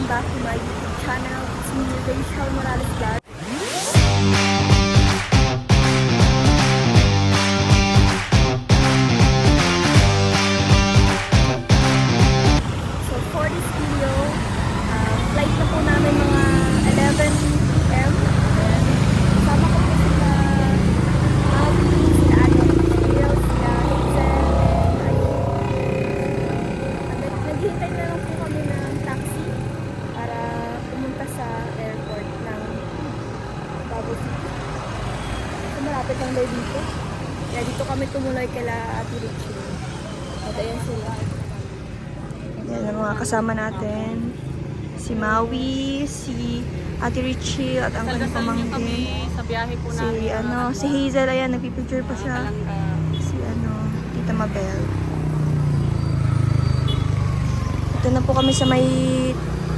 welcome back to my YouTube channel. It's me, Rachel Morales Vlog. So for this video, flight na po namin mga 11 p.m. And kasama ko po sila Abby, sila Ate Rachel, sila Hazel, and naghihintay na lang po kami ng taxi para pumunta sa airport ng Davao City. So malapit lang daw dito. Kaya dito kami tumuloy kila Ate Rachel. At ayan sila. Yan ang mga kasama natin. Si Maui, si Ate Richie, at ang kanyang pamangkin. Sa biyahe po Si Hazel, ayan, nagpipicture pa siya. Si Tita Mabel. Ito na po kami sa may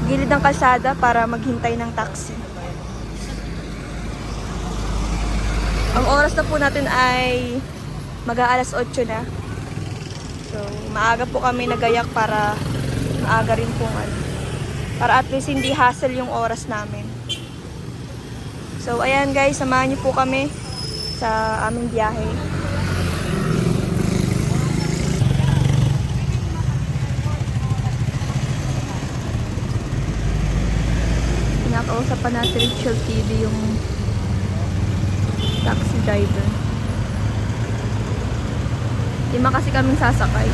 gilid ng kalsada para maghintay ng taxi. Ang oras na po natin ay mag-aalas 8 na. So, maaga po kami nagayak para maaga rin po para at least hindi hassle yung oras namin. So, ayan guys, samahan niyo po kami sa aming biyahe. Pinakausap pa natin Rachel TV yung taxi driver. Lima kasi kaming sasakay.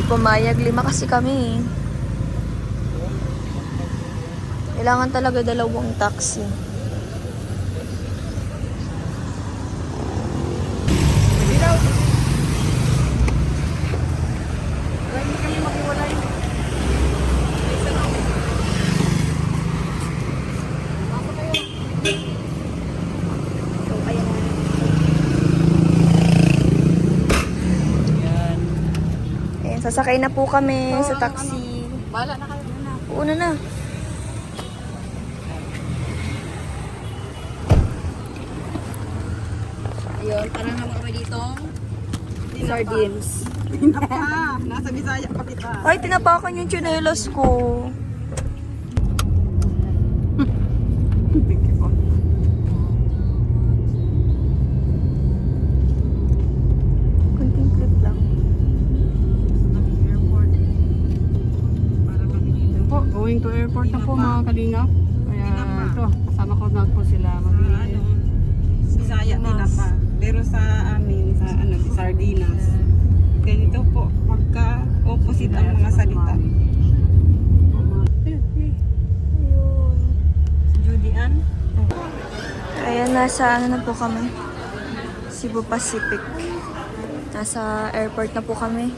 Pumayag, 5 kasi kami. Kailangan talaga 2 taxi. Sasakay na po kami sa taxi. Bala na kayo na. Una na. Ayun, para naman kami dito. Sardines. Tinapa. Nasa Bisaya pa kita. Ay, tinapakan yung tsinelas ko. Kunting clip lang. Going to airport na po mga kalingap. Kaya ito, kasama ko na po sila. Bisaya tinapa. Pero sa amin, sa Sardinas. Ganito po, magka-opposite ang mga salita. Ayun. Judy Ann. Kaya nasa na po kami. Cebu Pacific. Nasa airport na po kami.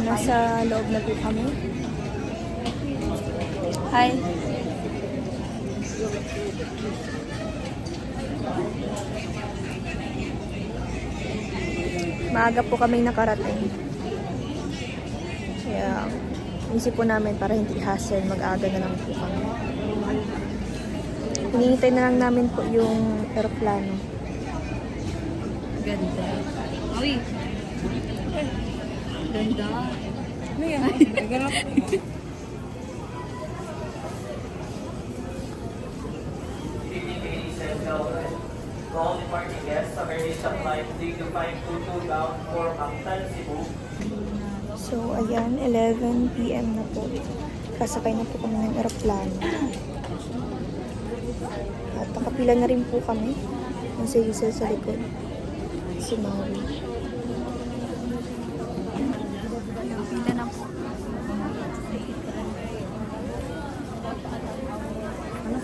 Nasa loob na po kami. Hi. Maaga po kaming nakarating. Kaya isip po namin para hindi hassle, mag-aga na lang po kami. Hinihintay na lang namin po yung aeroplano. Ganda. Uy! Ganda. Ano yan? Naganap. All departing guests are reached at flight 32522 bound for Mactan, Cebu. So, ayan, 11 p.m. na po. Kasakay na po kami ng aeroplano. At nakapila na rin po kami. Nasa Hazel sa likod. Si Maui. Nakapila na po. Ano,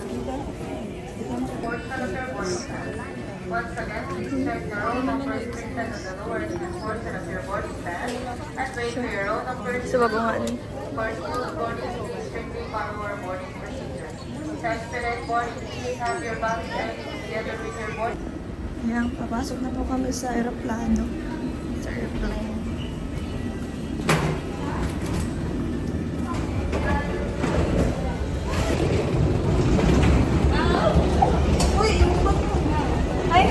portion of your boarding pass. Once again, please check the roll numbers printed on the lower left portion of your boarding pass and wait for your roll number to Sa bagungan. For smooth boarding, please strictly follow our boarding procedure. To expedite boarding, please have your baggage items together with your boarding. Ayan, papasok na po kami sa aeroplano. Sa airplane. Uy, yung bag mo. Ay!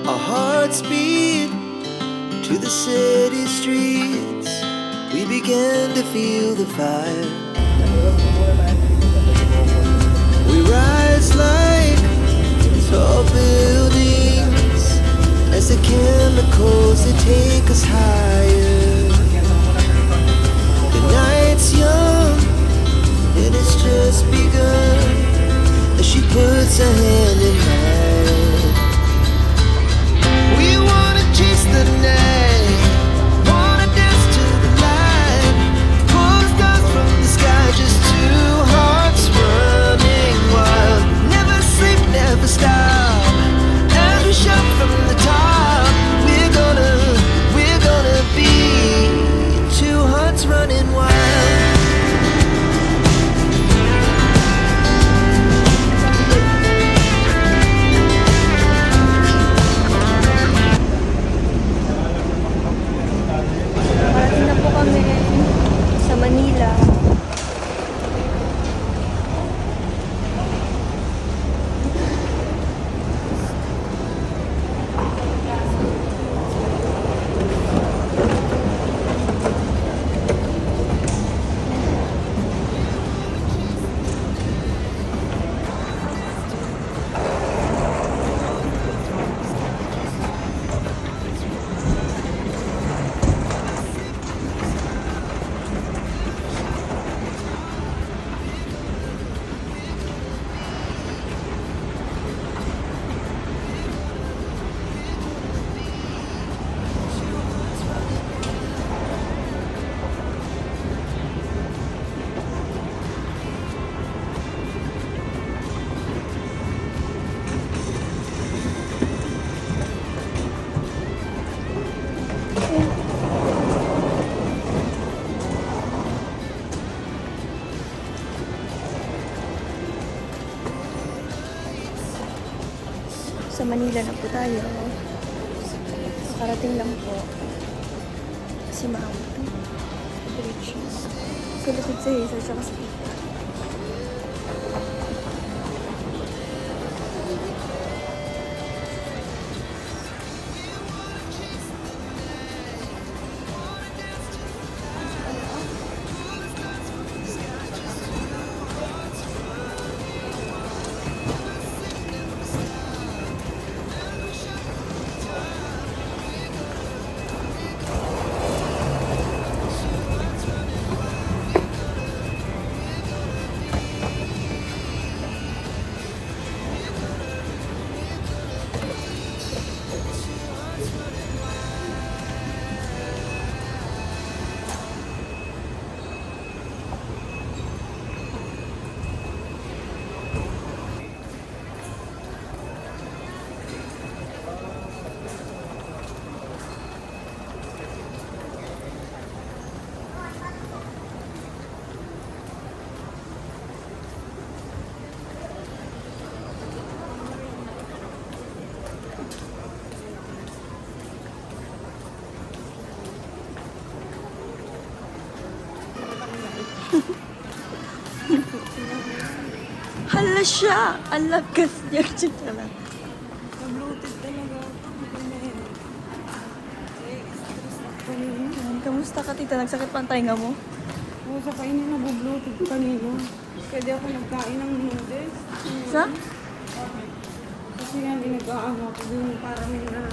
Our hearts beat to the city streets. We began to feel the fire. We rise like tall buildings as the chemicals they take us higher. The night's young and it's just begun as she puts her hand in mine. We wanna chase the night, wanna dance to the light, pull the stars from the sky, just two hearts running wild. Never sleep, never stop, as we shout from the top. We're gonna be two hearts running wild. Parating na po kami sa Manila. Sa Manila na po tayo. Nakarating lang po. Si Mount. Bridge. Kalapit sa Hazel tsaka sa Tita. Hala siya! Ang lakas niya. Chika lang. Na-bloated talaga ako. Stress ako kanina. Ayan, kamusta ka, tita? Nagsakit pa ang tainga mo? Oo, sa kainin na-bloated ko kanina. Kaya di ako nagkain ng noodles. Sa? Kasi nga hindi nag-aawa ko din parang na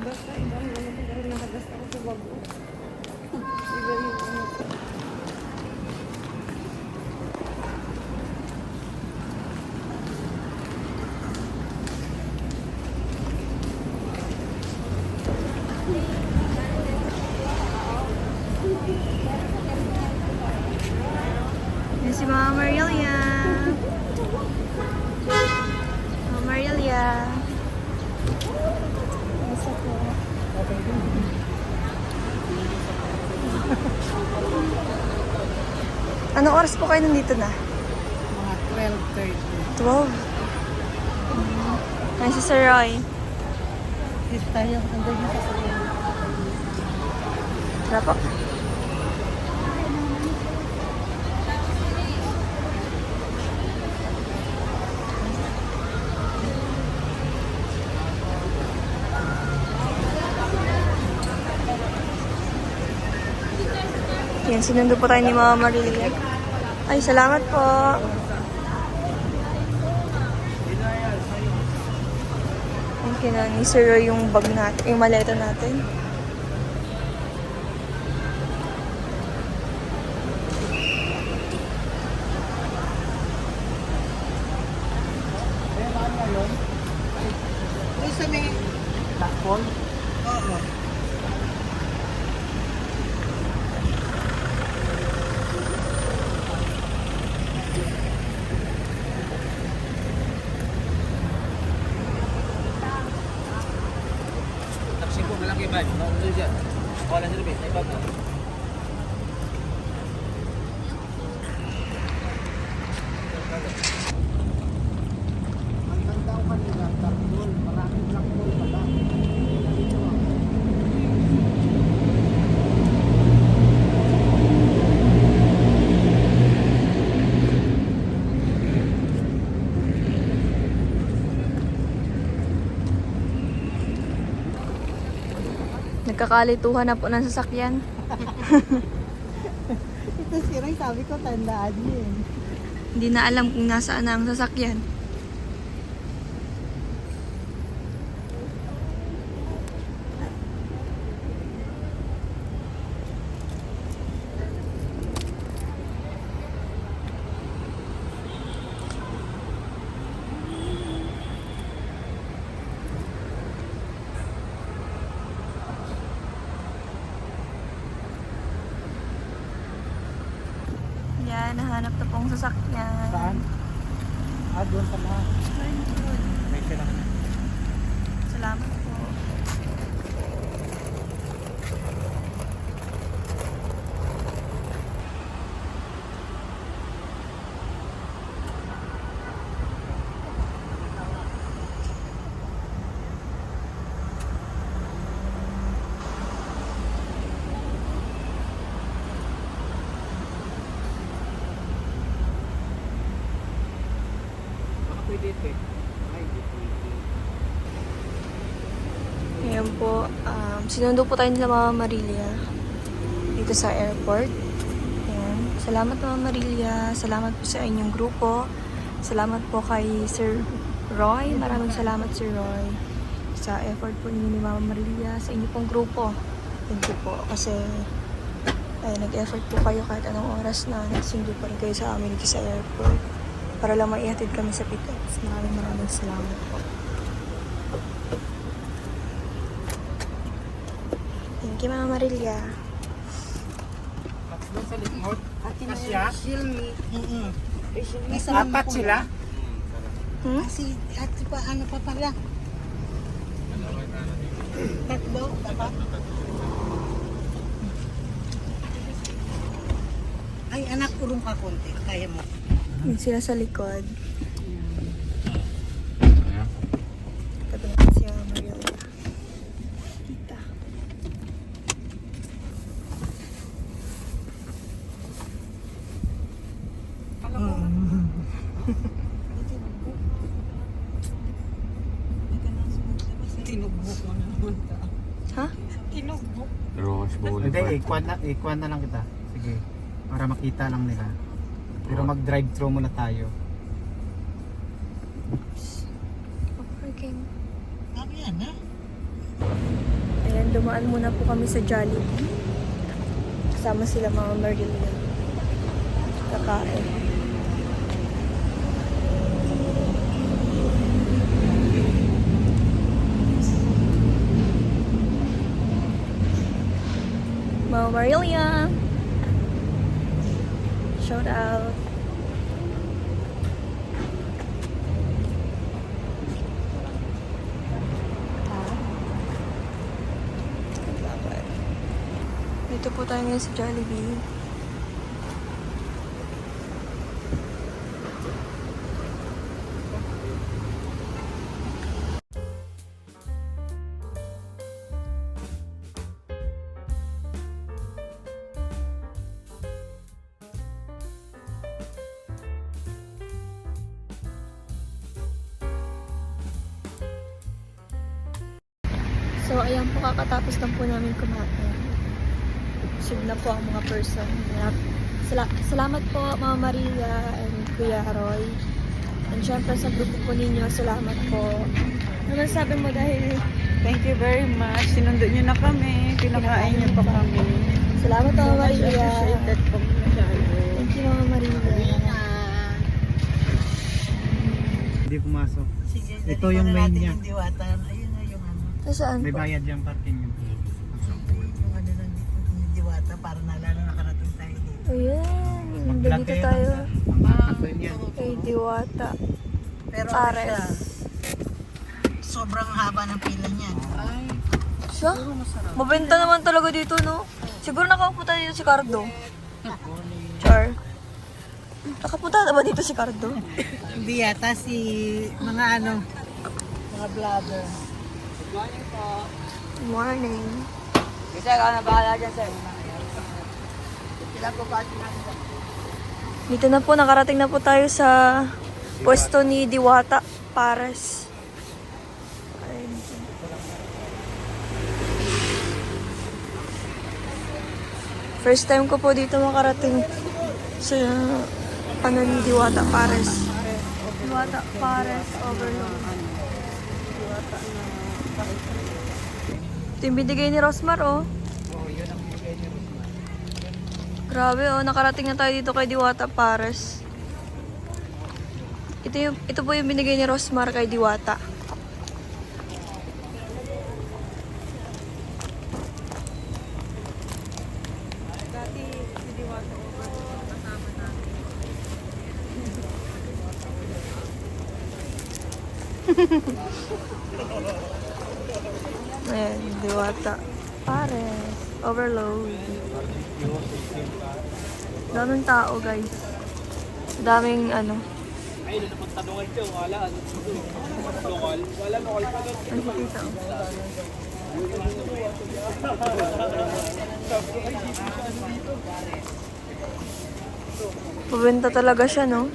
basta ibang ano ko pero nakagas ako sa bago. Iba yung ano ko. Yan si Mama Marilia. Mama Marilia. Basta po. Anong oras po kayo nandito na? Mga 12:30. 12. Ay, si Sir Roy. Tayo, nandun yung sasakyan. Tara po. Yan, sinundo po tayo ni Mama Marilia. Ay, salamat po. Thank you na ni Sir Roy yung bag natin, yung maleta natin. Doon sa may... Lakpon? Oo. Taksi ko malaki ba? Maulil dyan. Wala sila ba? Naibag na. Ang ganda ko kanina, lakpon. Maraming lakpon pala. Nagkakalituhan na po ng sasakyan. Ito si Ray, sabi ko, tandaan niyo eh. Hindi na alam kung nasaan na ang sasakyan. Yan, nahanap na pong sasakyan. Saan? Ah, doon pala. May sila ka na. Salamat po. Baka pwede ito eh. Ay, hindi pwede. Ayan po, sinundo po tayo nila Mama Marilia dito sa airport. Ayan. Salamat Mama Marilia, salamat po sa inyong grupo. Salamat po kay Sir Roy, maraming salamat Sir Roy sa effort po ninyo ni Mama Marilia sa inyong pong grupo. Thank you po kasi nag-effort po kayo kahit anong oras na nagsundo pa rin kayo sa amin dito sa airport para lang maihatid kami sa pickups. Maraming salamat po. Thank you, Mama Marilia. Doon sa likod. Kasya? Silmi. Apat sila? Hmm? Si, at pa, ano pa pala? Tatlo, dapat. Ay, anak, urong ka konti. Kaya mo. Yun sila sa likod. Tabi natin si Mama Marilia. Tita. Tinugbok mo na naman ta. Ha? Tinugbok. Rose Hindi, Boulevard. ikuan na lang kita. Sige. Para makita lang nila. Pero mag-drive-thru muna tayo. Parking. Yan na. Ayan, dumaan muna po kami sa Jollibee. Kasama sila mga Marilyn. Kakain. Mama Marilia. Shout out. Dito po tayo ngayon sa Jollibee. So, ayan po, kakatapos lang po namin kumain. Busog na po ang mga person. Salamat po, Mama Maria and Kuya Roy. And syempre sa grupo po ninyo, salamat po. Ano sabi mo dahil Thank you very much. Sinundo niyo na kami. Pinakain niyo pa kami. salamat Mama Maria. Appreciated po masyado. Thank you, Mama Maria. Hindi pumasok. Ito yung main niya. Yung diwatan. Ayun na yung ano. Saan May po? bayad yung parking yun. Yung ano ng diwata para nalala nakarating tayo dito. Ayan. Mag-vlog Dito kayo tayo. Mag-vlog yan. Kay Diwata. Pero ano siya, Pares. sobrang haba ng pila niya. Siya? Mabenta naman talaga dito, no? Siguro nakapunta dito si Cardo. Char. Nakapunta na ba dito si Cardo? Hindi yata si mga ano, mga vlogger. Good morning. Dito na po, nakarating na po tayo sa pwesto ni Diwata Pares. Ayun. First time ko po dito makarating sa ano ni Diwata Pares. Diwata Pares Overload. Ito yung binigay ni Rosmar, oh. Grabe, oh. Nakarating na tayo dito kay Diwata Pares. Ito po yung binigay ni Rosmar kay Diwata. Ayan, Diwata Pares Overload. Daming tao, guys. Daming ano. Ang kita. Pabenta talaga siya, no?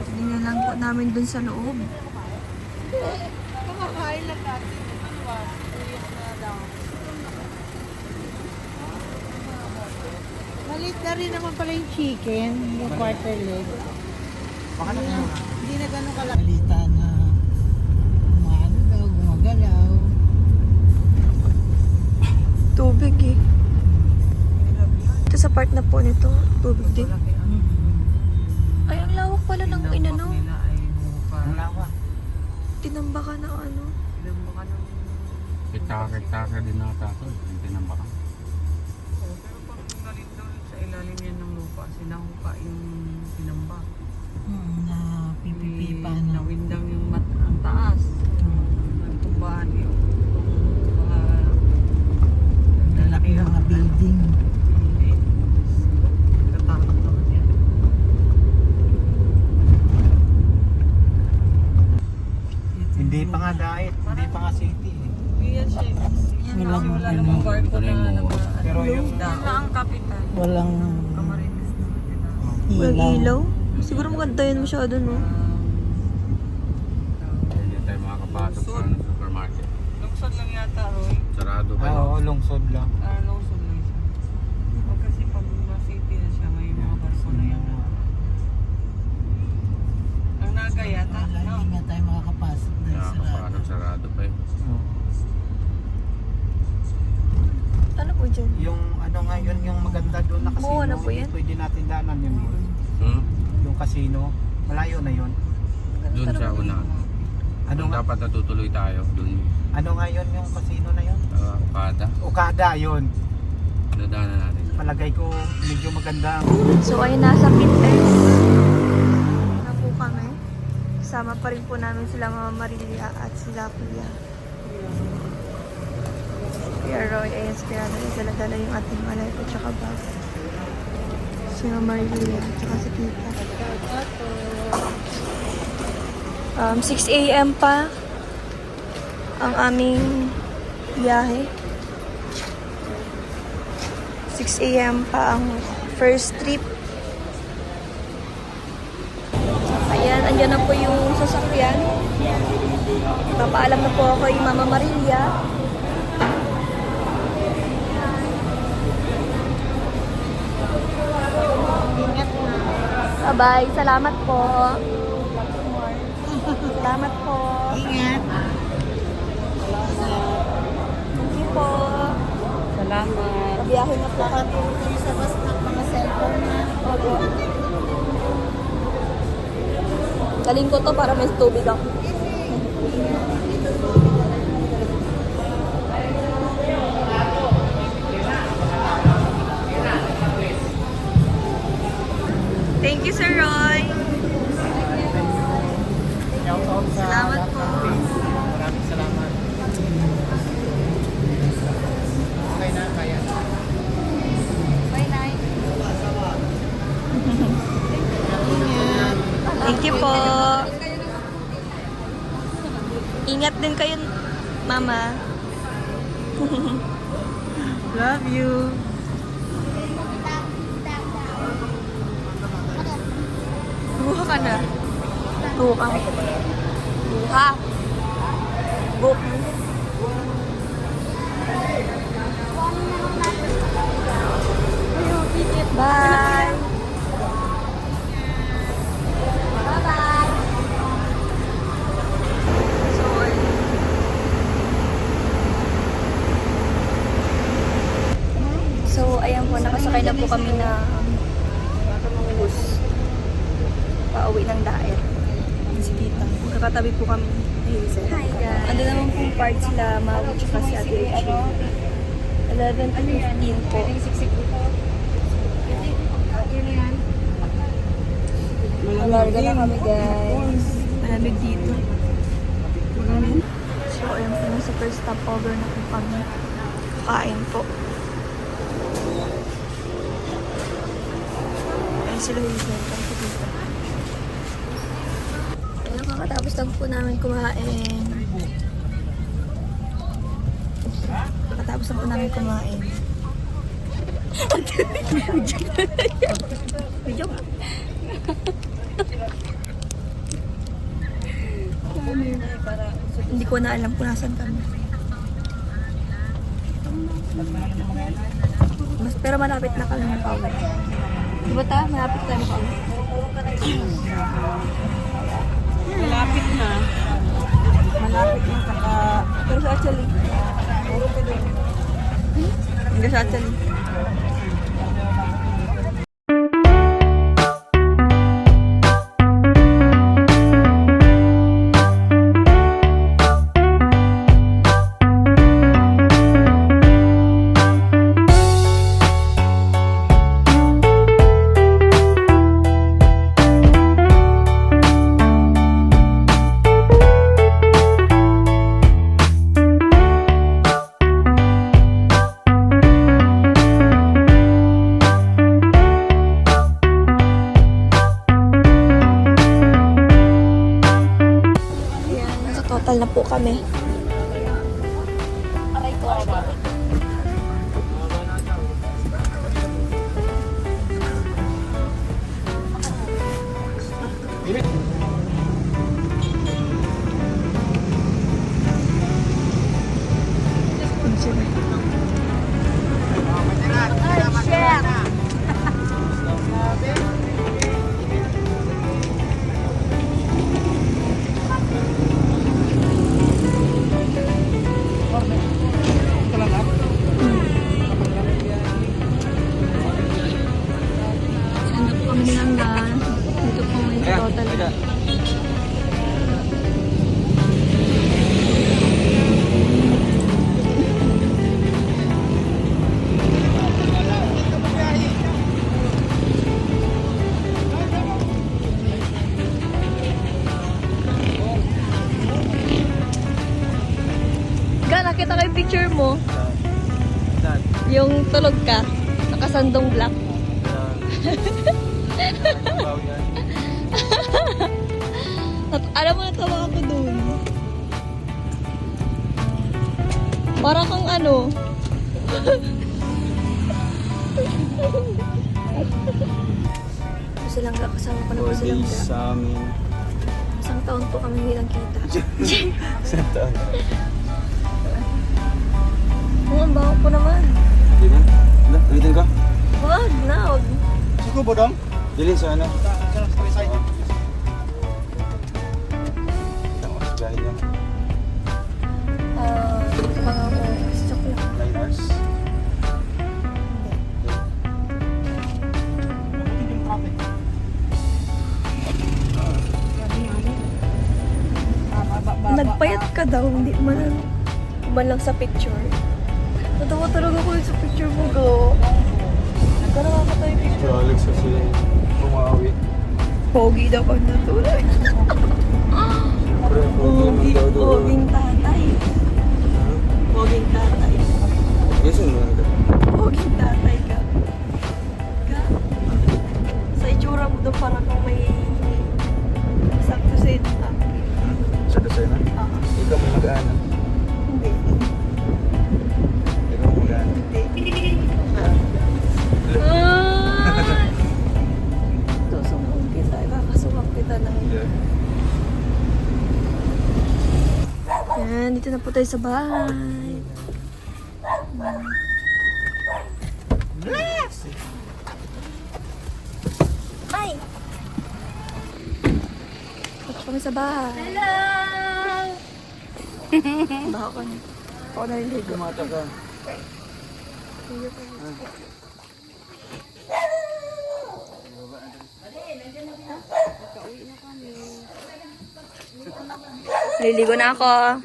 Tingnan lang po namin dun sa loob. Malit na rin naman pala yung chicken, yung quarter leg. Baka na yun. Hindi na gano'ng kalaki. Malita na ano daw, gumagalaw. Tubig eh. Ito sa part na po nito, tubig din. Ay, ang lawak pala ng inano. Nila ay mupa. Ang lawa. Tinambaka na ano. Tinambaka ng... Kita din nata ito. Hindi nang baka. Pero pag galing daw sa ilalim yan ng lupa, sinahupa yung tinambak. Na pipipipa na. Nawindang yung Walang ilaw. Siguro maganda yun masyado, no? Hindi tayo makakapasok sa supermarket. Lungsod lang yata, Roy. Sarado pa yun. Oo, lungsod lang. Lungsod lang siya. Kasi pag city na siya, may mga barko na yan. Ang Naga yata, no? Hindi nga tayo makakapasok Nakakapasok, sarado pa yun. Ano po dyan? Yung ano nga yun, yung maganda doon na casino. Oo, ano po yan? Pwede natin daanan yun. Yung casino, malayo na yun. Doon sa una. Ano nga, Dapat natutuloy tayo. Doon ano nga yun yung casino na yun? Okada. Okada yun. Nadaanan natin. Palagay ko medyo maganda. So ay nasa Pintex na po kami. Kasama pa rin po namin sila Mama Marilia at sila Kuya. Kuya Roy, ayan si Kuya Roy. Dala-dala yung ating malay at saka bag. Si Mama Marilia at saka si Tita. 6 a.m. pa ang aming biyahe. 6 a.m. pa ang first trip. Ayan, andyan na po yung sasakyan. Papaalam na po ako kay Mama Marilia. Bye-bye. Salamat po. Salamat po. Ingat. Thank you po. Salamat. Biyahe na po kami. Sa bus ng mga cellphone na. Opo. Galing ko to para may tubig ako. Thank you, Sir Roy. Salamat po. Maraming salamat. Okay na, kaya. Bye, Nay. Thank you po. Ingat din kayo, Mama. Love you. Buha ka na. Buha. Buha. Book. Bye. Bye-bye. So, ayan po, nakasakay na po kami na bus. Pauwi ng Daer. Si Tita. Magkakatabi po kami. Hi guys. Ando naman pong part sila, Maui tsaka si Ate Richie. 11 to 15 po. Malarga na kami guys. Malamig dito. So, ayun po na sa first stopover na po kami. Kakain po. Ayun sila yung welcome po dito. Ayun, kakatapos lang po namin kumain. Kakatapos lang po namin kumain. Video ka. Hindi ko na alam kung nasan kami. Pero malapit na kami na pauwi. Diba ta? Malapit tayo na pauwi. Malapit na. Malapit na saka... Pero sa actually. Hindi sa actually. Total na po kami. Sana po kami nilanggan. Dito po may total. Ga, nakita ko yung picture mo. Yung tulog ka. Nakasandong black. Alam mo, natawa ako dun. Para kang ano. Silang kasama ko na po silang sa amin. Isang taon po kami nilang kita. Isang taon. Ang baho po naman. Hindi na? Ulitin ka? Wag na, wag. Suko ba dong? Dilin sa ano? Gaya niya. Mga stock lang. 9 hours. Nagpayat ka daw, hindi man lang sa picture. Natawa talaga ko sa picture mo, go. Nagkarawa ka tayo picture. Si Alex kasi bumawi. Pogi daw pag natulog. Poging tatay. Poging tatay. Yes, ano ka? Poging tatay ka. Ka. Sa itsura mo doon parang kung may sakto sa ito. Sa dosena? Ikaw may mag-aanan. Hindi. Ikaw may mag-aanan. Susumong kita. Ikakasumang kita ng... Yeah. Yan, dito na po tayo sa bahay. Ay! Dito kami sa bahay. Hello! Baka ko na. Ako na rin ligo. Kumata ka. Liligo na ako.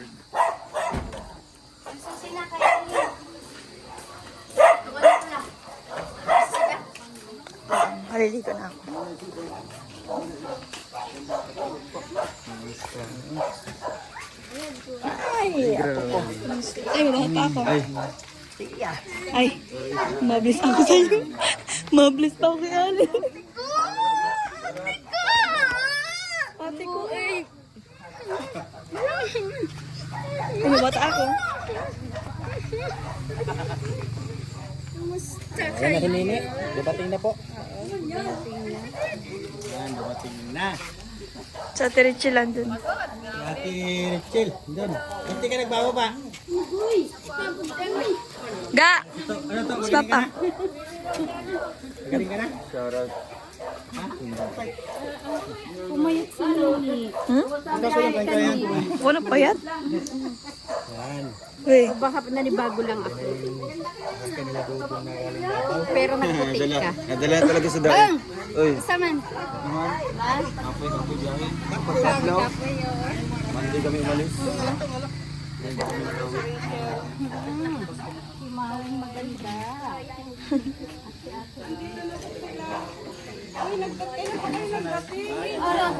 Maliligo na ako. Ay, ako po. Ay, wala pa ako. Ay, mabilis ako sa'yo. Mabilis pa ako kay Ali. Ate ko, ay. Ano, bata ako? Ayan na si Nini. Dumating na po. Ayan, dumating na. Sa Tirichilan dun. Ate Rachel, doon. Hindi ka nagbawa pa. Ga! Ano to? Stop pa. Galing ka na? Shout out. Walang payat? Yan. Uy. Baka nanibago lang ako. Pero nagputi ka. Nadala talaga sa daan. Uy. Saman. Apoy biyahe. Tatlo. Monday kami umalis.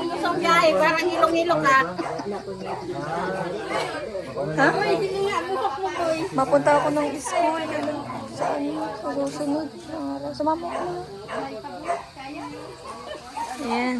Kumusong biyahe, parang ilong-ilong ka. Ha? Mapunta ako ng school. Ganun. Saan? Susunod. Sa mama ko na. Ayan.